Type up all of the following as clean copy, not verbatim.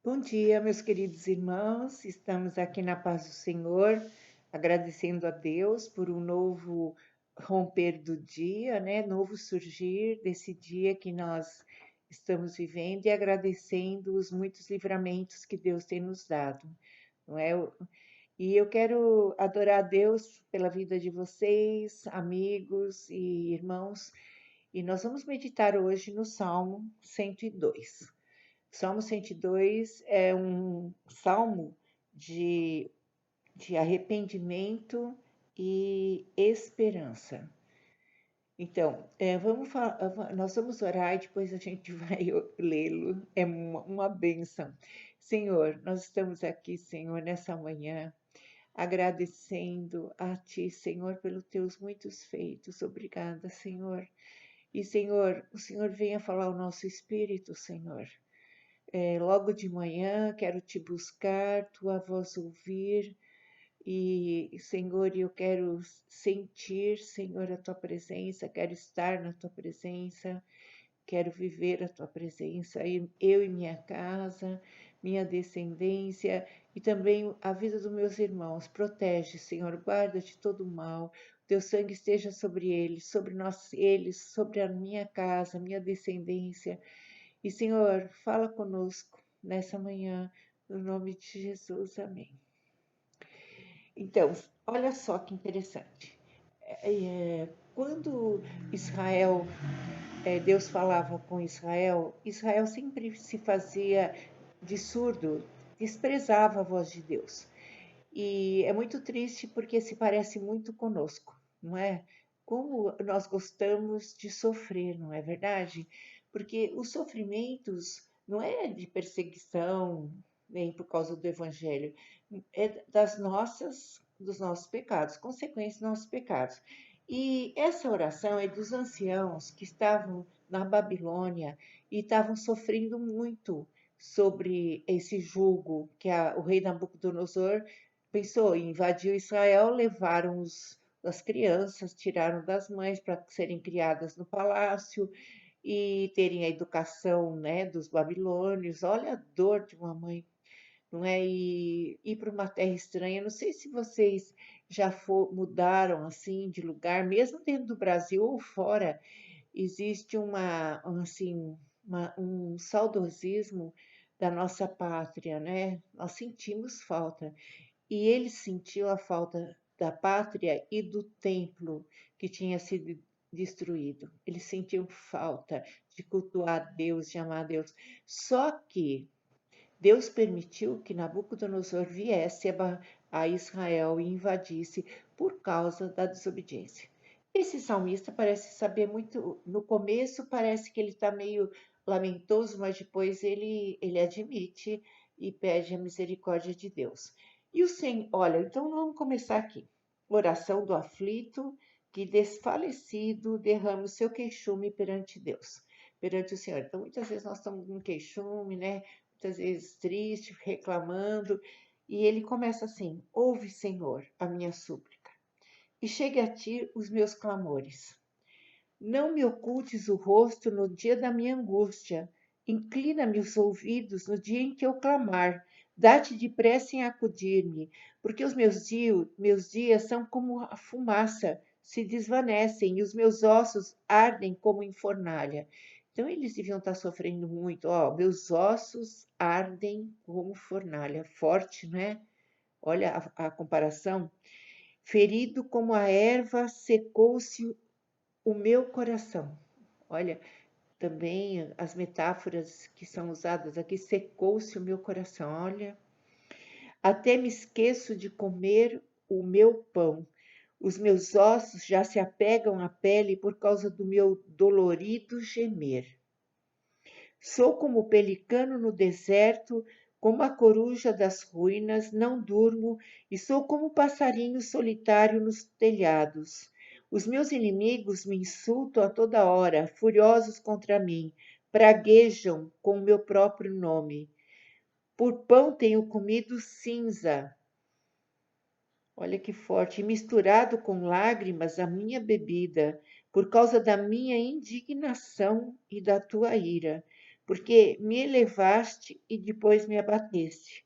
Bom dia, meus queridos irmãos. Estamos aqui na paz do Senhor, agradecendo a Deus por um novo romper do dia, né? Novo surgir desse dia que nós estamos vivendo e agradecendo os muitos livramentos que Deus tem nos dado, não é? E eu quero adorar a Deus pela vida de vocês, amigos e irmãos, e nós vamos meditar hoje no Salmo 102. Salmo 102 é um salmo de, de arrependimento e esperança. Então, nós vamos orar e depois a gente vai lê-lo. É uma bênção. Senhor, nós estamos aqui, Senhor, nessa manhã, agradecendo a Ti, Senhor, pelos Teus muitos feitos. Obrigada, Senhor. E, Senhor, o Senhor venha falar ao nosso espírito, Senhor. Logo de manhã quero te buscar, tua voz ouvir, e, Senhor, eu quero sentir, Senhor, a tua presença, quero estar na tua presença, quero viver a tua presença, eu e minha casa, minha descendência e também a vida dos meus irmãos. Protege, Senhor, guarda de todo mal. Teu sangue esteja sobre eles, sobre a minha casa, minha descendência. E, Senhor, fala conosco nessa manhã, no nome de Jesus, amém. Então, olha só que interessante. Quando Israel, Deus falava com Israel, Israel sempre se fazia de surdo, desprezava a voz de Deus. E é muito triste porque se parece muito conosco, não é? Como nós gostamos de sofrer, não é verdade? Porque os sofrimentos não é de perseguição, nem por causa do evangelho, é dos nossos pecados, consequências dos nossos pecados. E essa oração é dos anciãos que estavam na Babilônia e estavam sofrendo muito sobre esse jugo que o rei Nabucodonosor pensou em invadir Israel, levaram as crianças, tiraram das mães para serem criadas no palácio e terem a educação, né, dos babilônios. Olha a dor de uma mãe, não é? E ir para uma terra estranha. Não sei se vocês mudaram assim de lugar, mesmo dentro do Brasil ou fora, existe um saudosismo da nossa pátria, né? Nós sentimos falta. E ele sentiu a falta da pátria e do templo que tinha sido destruído. Ele sentiu falta de cultuar Deus, de amar Deus. Só que Deus permitiu que Nabucodonosor viesse a Israel e invadisse por causa da desobediência. Esse salmista parece saber muito. No começo, parece que ele está meio lamentoso, mas depois ele admite e pede a misericórdia de Deus. E o Senhor, olha, então vamos começar aqui. Oração do aflito que desfalecido derrama o seu queixume perante Deus, perante o Senhor. Então, muitas vezes nós estamos com queixume, né? Muitas vezes triste, reclamando, e ele começa assim: ouve, Senhor, a minha súplica, e chegue a ti os meus clamores. Não me ocultes o rosto no dia da minha angústia. Inclina-me os ouvidos no dia em que eu clamar. Dá-te depressa em acudir-me, porque os meus dias são como a fumaça, se desvanecem e os meus ossos ardem como em fornalha. Então eles deviam estar sofrendo muito. Ó, meus ossos ardem como fornalha. Forte, né? Olha a comparação. Ferido como a erva, secou-se o meu coração. Olha, também as metáforas que são usadas aqui, secou-se o meu coração. Olha, até me esqueço de comer o meu pão. Os meus ossos já se apegam à pele por causa do meu dolorido gemer. Sou como o pelicano no deserto, como a coruja das ruínas, não durmo, e sou como o passarinho solitário nos telhados. Os meus inimigos me insultam a toda hora, furiosos contra mim, praguejam com o meu próprio nome. Por pão tenho comido cinza. Olha que forte, e misturado com lágrimas a minha bebida, por causa da minha indignação e da tua ira. porque me elevaste e depois me abateste.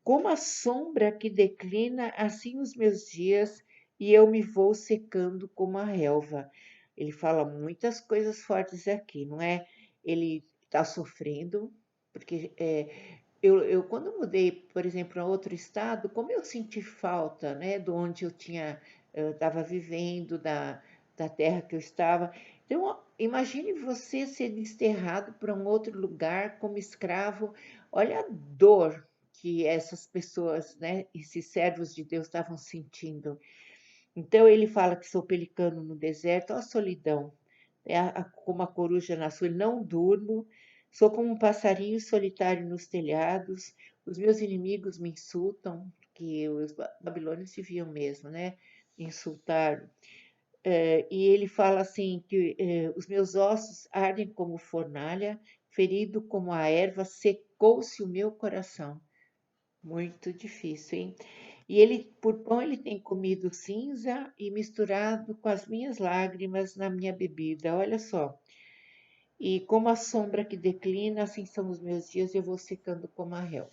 Como a sombra que declina, assim os meus dias, e eu me vou secando como a relva. Ele fala muitas coisas fortes aqui, não é? Ele está sofrendo, porque eu quando mudei, por exemplo, a outro estado, como eu senti falta, né, de onde eu estava vivendo, da terra que eu estava. Então, imagine você ser desterrado para um outro lugar como escravo. Olha a dor que essas pessoas, né, esses servos de Deus estavam sentindo. Então ele fala que sou pelicano no deserto, ó a solidão, como a coruja na sua, não durmo, sou como um passarinho solitário nos telhados, os meus inimigos me insultam, que os babilônios deviam mesmo, né, insultar. E ele fala assim que os meus ossos ardem como fornalha, ferido como a erva, secou-se o meu coração. Muito difícil, hein? E ele, por pão, ele tem comido cinza e misturado com as minhas lágrimas na minha bebida. Olha só. E como a sombra que declina, assim são os meus dias, eu vou secando como a relva.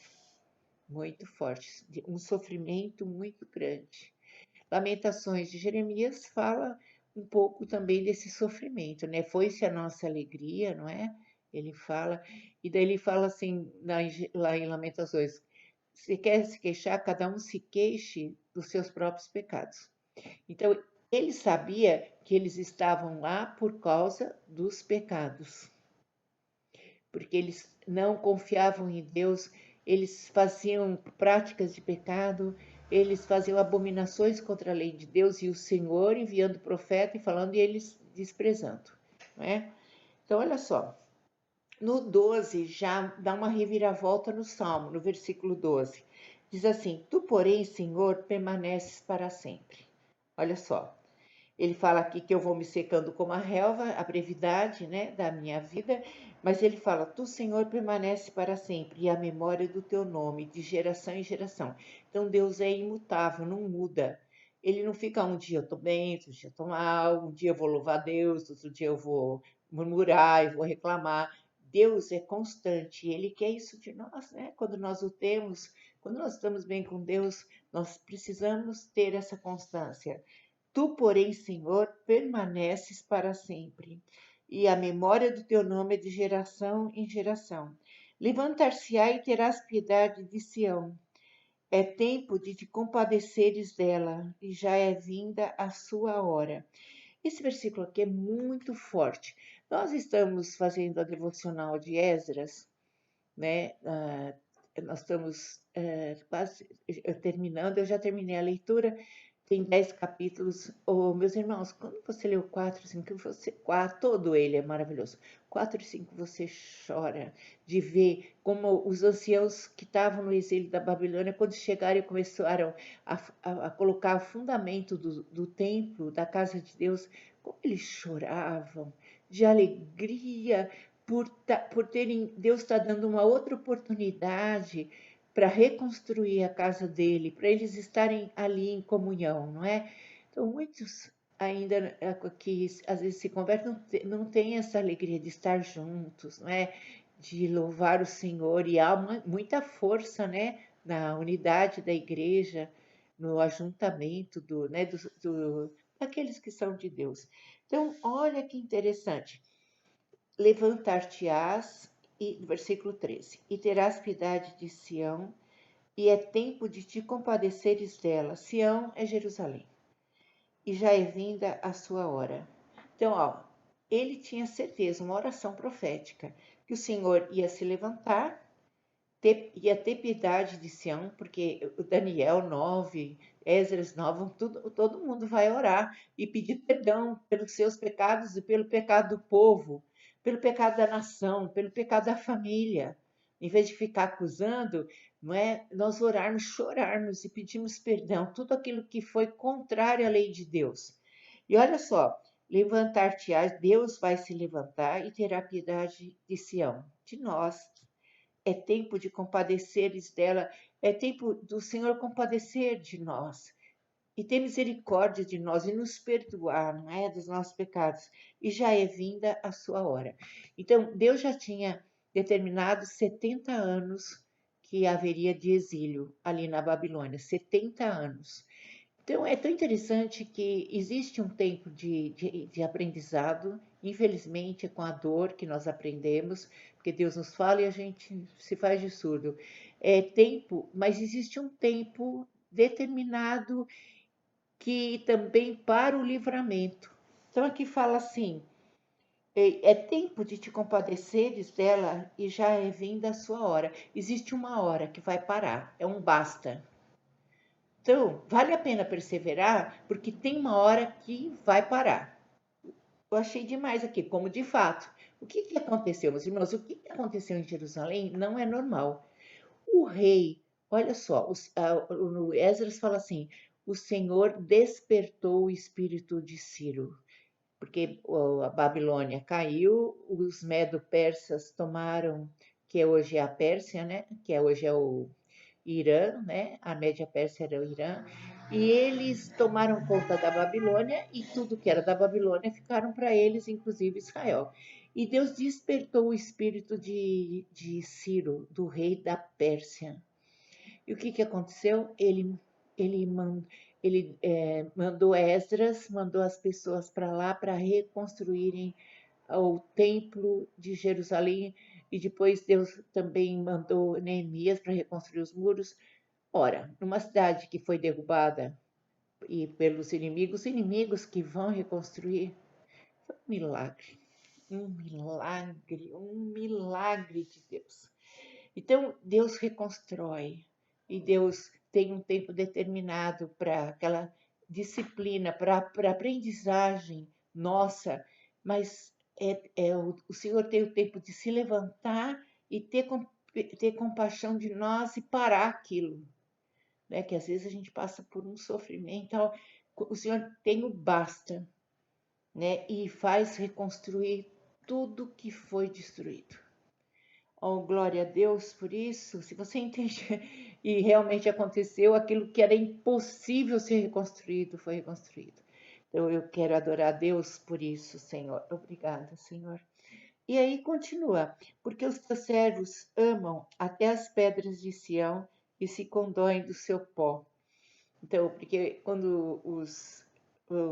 Muito forte, um sofrimento muito grande. Lamentações de Jeremias fala um pouco também desse sofrimento, né? Foi-se a nossa alegria, não é? Ele fala, e daí ele fala assim, lá em Lamentações, se quer se queixar, cada um se queixe dos seus próprios pecados. Então, ele sabia que eles estavam lá por causa dos pecados, porque eles não confiavam em Deus, eles faziam práticas de pecado, eles faziam abominações contra a lei de Deus e o Senhor enviando profeta e falando e eles desprezando, não é? Então, olha só, no 12 já dá uma reviravolta no Salmo, no versículo 12. Diz assim: Tu, porém, Senhor, permaneces para sempre. Olha só, ele fala aqui que eu vou me secando como a relva, a brevidade, né, da minha vida, mas ele fala: Tu, Senhor, permanece para sempre, e a memória do teu nome, de geração em geração. Então Deus é imutável, não muda. Ele não fica um dia eu estou bem, outro dia eu estou mal, um dia eu vou louvar a Deus, outro dia eu vou murmurar, eu vou reclamar. Deus é constante, Ele quer isso de nós, né? Quando nós o temos, quando nós estamos bem com Deus, nós precisamos ter essa constância. Tu, porém, Senhor, permaneces para sempre, e a memória do teu nome é de geração em geração. Levantar-se-á e terás piedade de Sião. É tempo de te compadeceres dela, e já é vinda a sua hora. Esse versículo aqui é muito forte. Nós estamos fazendo a devocional de Esdras, né? Nós estamos quase terminando, eu já terminei a leitura, tem 10 capítulos. Oh, meus irmãos, quando você leu 4, 5, todo ele é maravilhoso. 4 e 5 você chora de ver como os anciãos que estavam no exílio da Babilônia, quando chegaram e começaram a colocar o fundamento do templo, da casa de Deus, como eles choravam de alegria por terem, Deus está dando uma outra oportunidade para reconstruir a casa dele, para eles estarem ali em comunhão, não é? Então, muitos ainda que às vezes se convertem não têm essa alegria de estar juntos, não é? De louvar o Senhor, e há muita força, né? Na unidade da igreja, no ajuntamento né? Daqueles que são de Deus. Então, olha que interessante. Levantar-te-ás, versículo 13, e terás piedade de Sião, e é tempo de te compadeceres dela. Sião é Jerusalém, e já é vinda a sua hora. Então, ó, ele tinha certeza, uma oração profética, que o Senhor ia se levantar, ia ter piedade de Sião, porque o Daniel 9, Esdras 9, todo mundo vai orar e pedir perdão pelos seus pecados e pelo pecado do povo, pelo pecado da nação, pelo pecado da família. Em vez de ficar acusando, não é? Nós orarmos, chorarmos e pedirmos perdão, tudo aquilo que foi contrário à lei de Deus. E olha só, levantar-te-ás, Deus vai se levantar e terá piedade de Sião, de nós. É tempo de compadeceres dela, é tempo do Senhor compadecer de nós e ter misericórdia de nós e nos perdoar, não é, dos nossos pecados. E já é vinda a sua hora. Então, Deus já tinha determinados 70 anos que haveria de exílio ali na Babilônia, 70 anos. Então, é tão interessante que existe um tempo de aprendizado, infelizmente é com a dor que nós aprendemos, porque Deus nos fala e a gente se faz de surdo. É tempo, mas existe um tempo determinado que também para o livramento. Então, aqui fala assim: é tempo de te compadeceres dela e já é vinda a sua hora. Existe uma hora que vai parar, é um basta. Então, vale a pena perseverar, porque tem uma hora que vai parar. Eu achei demais aqui, como de fato. O que, que aconteceu, meus irmãos? O que, que aconteceu em Jerusalém não é normal. O rei, olha só, o Esdras fala assim: o Senhor despertou o espírito de Ciro, porque a Babilônia caiu, os medo-persas tomaram, que hoje é a Pérsia, né? Que hoje é o Irã, né? A Média Pérsia era o Irã, e eles tomaram conta da Babilônia e tudo que era da Babilônia ficaram para eles, inclusive Israel. E Deus despertou o espírito de Ciro, do rei da Pérsia. E o que, que aconteceu? Ele, man, ele mandou Esdras, mandou as pessoas para lá para reconstruírem o templo de Jerusalém, e depois Deus também mandou Neemias para reconstruir os muros. Ora, numa cidade que foi derrubada e pelos inimigos, inimigos que vão reconstruir, foi um milagre de Deus. Então, Deus reconstrói e Deus tem um tempo determinado para aquela disciplina, para aprendizagem nossa, mas o Senhor tem o tempo de se levantar e ter compaixão de nós e parar aquilo, né? Que às vezes a gente passa por um sofrimento, o Senhor tem o basta, né? E faz reconstruir tudo que foi destruído. Oh, glória a Deus por isso. Se você entende e realmente aconteceu, aquilo que era impossível ser reconstruído foi reconstruído. Então eu quero adorar a Deus por isso, Senhor. Obrigada, Senhor. E aí continua, porque os teus servos amam até as pedras de Sião e se condoem do seu pó. Então, porque quando os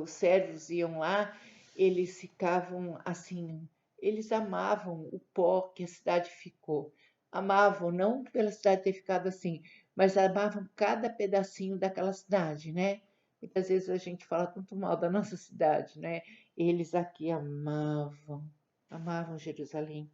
servos iam lá, eles ficavam assim, eles amavam o pó que a cidade ficou. Amavam, não pela cidade ter ficado assim, mas amavam cada pedacinho daquela cidade, né? Muitas vezes a gente fala tanto mal da nossa cidade, né? Eles aqui amavam Jerusalém.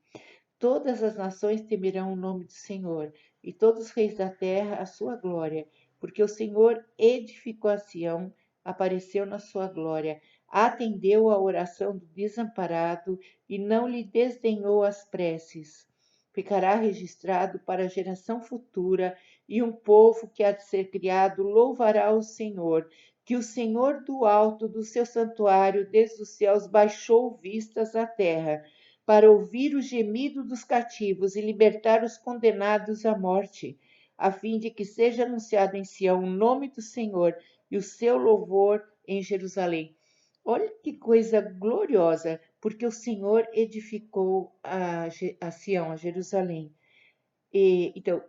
Todas as nações temerão o nome do Senhor, e todos os reis da terra a sua glória, porque o Senhor edificou a Sião, apareceu na sua glória, atendeu à oração do desamparado e não lhe desdenhou as preces. Ficará registrado para a geração futura, e um povo que há de ser criado louvará o Senhor, que o Senhor do alto do seu santuário desde os céus baixou vistas à terra, para ouvir o gemido dos cativos e libertar os condenados à morte, a fim de que seja anunciado em Sião o nome do Senhor e o seu louvor em Jerusalém. Olha que coisa gloriosa, porque o Senhor edificou a Sião, a Jerusalém. Então,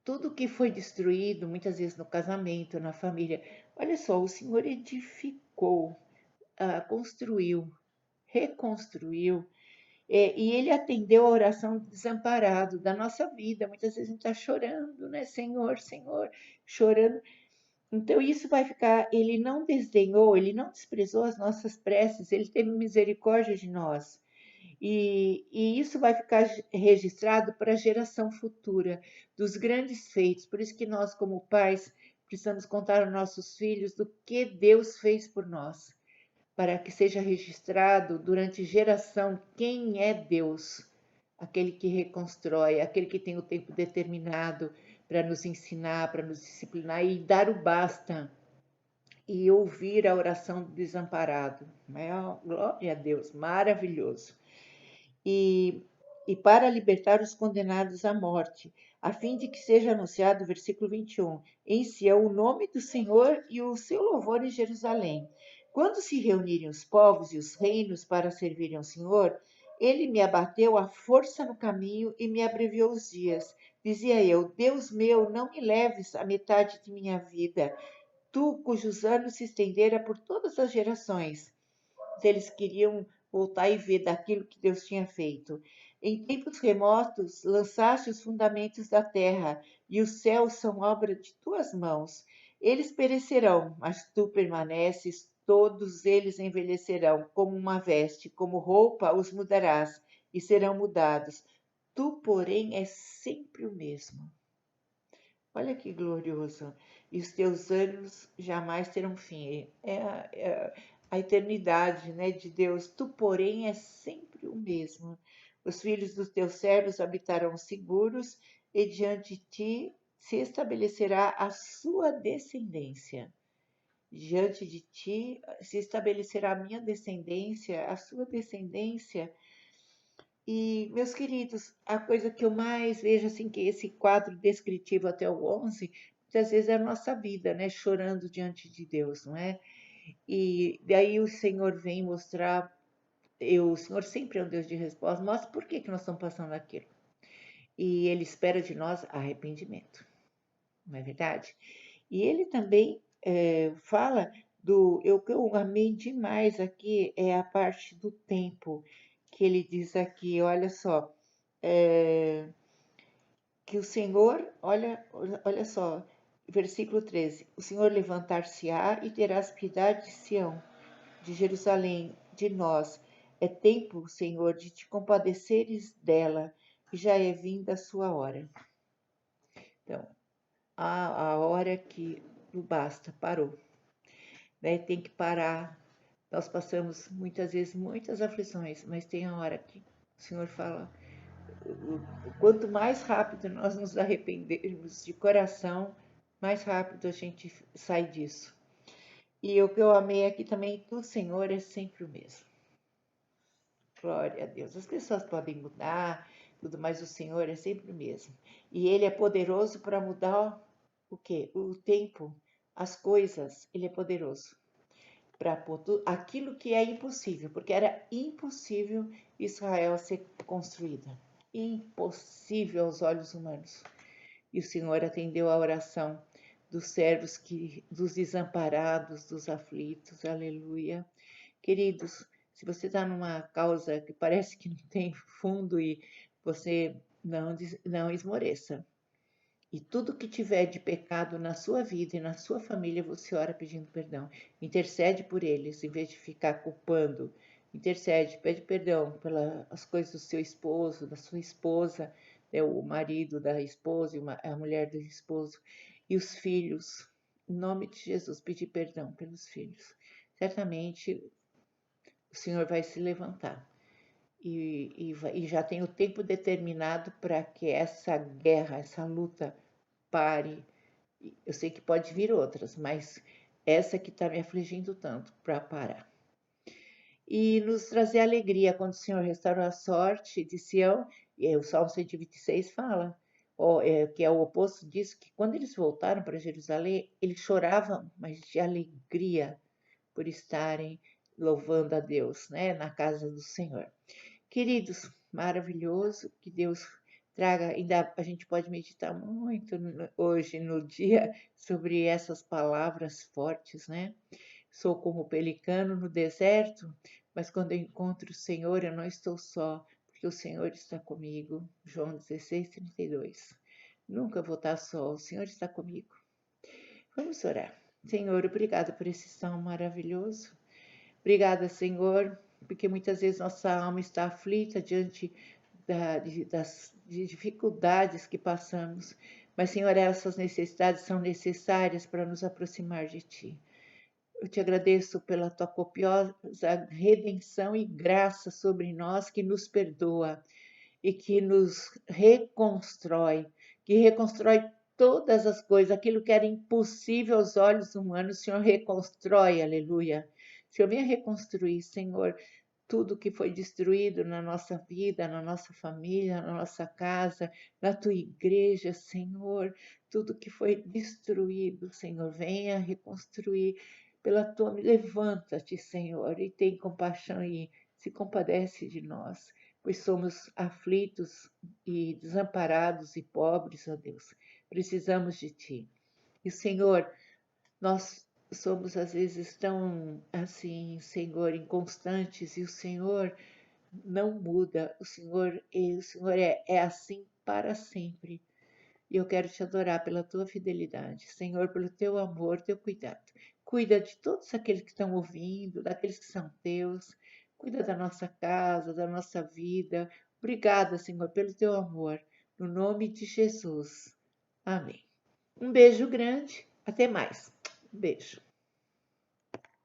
tudo que foi destruído, muitas vezes no casamento, na família, olha só, o Senhor edificou, construiu, reconstruiu, e ele atendeu a oração do desamparado da nossa vida. Muitas vezes a gente está chorando, né? Senhor, Senhor, chorando. Então isso vai ficar, ele não desdenhou, ele não desprezou as nossas preces, ele teve misericórdia de nós. E isso vai ficar registrado para a geração futura dos grandes feitos. Por isso que nós, como pais, precisamos contar aos nossos filhos do que Deus fez por nós, para que seja registrado durante geração quem é Deus, aquele que reconstrói, aquele que tem o tempo determinado para nos ensinar, para nos disciplinar e dar o basta e ouvir a oração do desamparado. Glória a Deus, maravilhoso. E para libertar os condenados à morte, a fim de que seja anunciado, versículo 21, em Sião o nome do Senhor e o seu louvor em Jerusalém. Quando se reunirem os povos e os reinos para servirem ao Senhor, Ele me abateu a força no caminho e me abreviou os dias. Dizia eu: Deus meu, não me leves a metade de minha vida, tu cujos anos se estendera por todas as gerações. Eles queriam voltar e ver daquilo que Deus tinha feito. Em tempos remotos lançaste os fundamentos da terra, e os céus são obra de tuas mãos. Eles perecerão, mas tu permaneces, todos eles envelhecerão, como uma veste, como roupa os mudarás, e serão mudados. Tu, porém, és sempre o mesmo. Olha que glorioso. E os teus anos jamais terão fim. A eternidade, né, de Deus. Tu, porém, és sempre o mesmo. Os filhos dos teus servos habitarão seguros e diante de ti se estabelecerá a sua descendência. Diante de ti se estabelecerá a minha descendência, a sua descendência. E, meus queridos, a coisa que eu mais vejo, assim, que esse quadro descritivo até o 11, muitas vezes é a nossa vida, né? Chorando diante de Deus, não é? E daí o Senhor vem mostrar, o Senhor sempre é um Deus de resposta, mostra por que nós estamos passando aquilo. E Ele espera de nós arrependimento, não é verdade? E Ele também fala o que eu amei demais aqui é a parte do tempo, que Ele diz aqui, olha só, que o Senhor, olha só, versículo 13: o Senhor levantar-se-á e terás piedade de Sião, de Jerusalém, de nós. É tempo, Senhor, de te compadeceres dela, e já é vinda a sua hora. Então, a hora que não basta, parou. Né? Tem que parar. Nós passamos muitas vezes muitas aflições, mas tem a hora que o Senhor fala, quanto mais rápido nós nos arrependermos de coração, mais rápido a gente sai disso. E o que eu amei aqui também, tu, Senhor, é sempre o mesmo. Glória a Deus. As pessoas podem mudar, tudo, mas o Senhor é sempre o mesmo. E Ele é poderoso para mudar o quê? O tempo, as coisas. Ele é poderoso para pôr aquilo que é impossível, porque era impossível Israel ser construída. Impossível aos olhos humanos. E o Senhor atendeu a oração dos servos, dos desamparados, dos aflitos. Aleluia. Queridos, se você está numa causa que parece que não tem fundo e você não esmoreça. E tudo que tiver de pecado na sua vida e na sua família, você ora pedindo perdão. Intercede por eles, em vez de ficar culpando. Intercede, pede perdão pelas coisas do seu esposo, da sua esposa, né, o marido da esposa, a mulher do esposo. E os filhos, em nome de Jesus, pedir perdão pelos filhos. Certamente o Senhor vai se levantar. E já tem o tempo determinado para que essa guerra, essa luta pare. Eu sei que pode vir outras, mas essa que está me afligindo tanto para parar. E nos trazer alegria quando o Senhor restaurou a sorte de Sião, e o Salmo 126 fala, que é o oposto disso, que quando eles voltaram para Jerusalém, eles choravam, mas de alegria por estarem louvando a Deus, né, na casa do Senhor. Queridos, maravilhoso que Deus traga, ainda a gente pode meditar muito hoje no dia sobre essas palavras fortes, né? Sou como pelicano no deserto, mas quando eu encontro o Senhor, eu não estou só, porque o Senhor está comigo. João 16:32. Nunca vou estar só, o Senhor está comigo. Vamos orar. Senhor, obrigado por esse salmo maravilhoso. Obrigada, Senhor, porque muitas vezes nossa alma está aflita diante das dificuldades que passamos. Mas, Senhor, essas necessidades são necessárias para nos aproximar de Ti. Eu te agradeço pela Tua copiosa redenção e graça sobre nós que nos perdoa e que nos reconstrói, que reconstrói todas as coisas, aquilo que era impossível aos olhos humanos, o Senhor reconstrói, aleluia. Senhor, venha reconstruir, Senhor, tudo que foi destruído na nossa vida, na nossa família, na nossa casa, na tua igreja, Senhor, tudo que foi destruído, Senhor, venha reconstruir pela tua, levanta-te, Senhor, e tem compaixão e se compadece de nós. pois somos aflitos e desamparados e pobres, ó Deus. Precisamos de Ti. E, Senhor, nós somos às vezes tão assim, Senhor, inconstantes, e o Senhor não muda. O Senhor é assim para sempre. E eu quero te adorar pela tua fidelidade, Senhor, pelo teu amor, teu cuidado. Cuida de todos aqueles que estão ouvindo, daqueles que são teus. Cuida da nossa casa, da nossa vida. Obrigada, Senhor, pelo teu amor. No nome de Jesus. Amém. Um beijo grande. Até mais. Um beijo.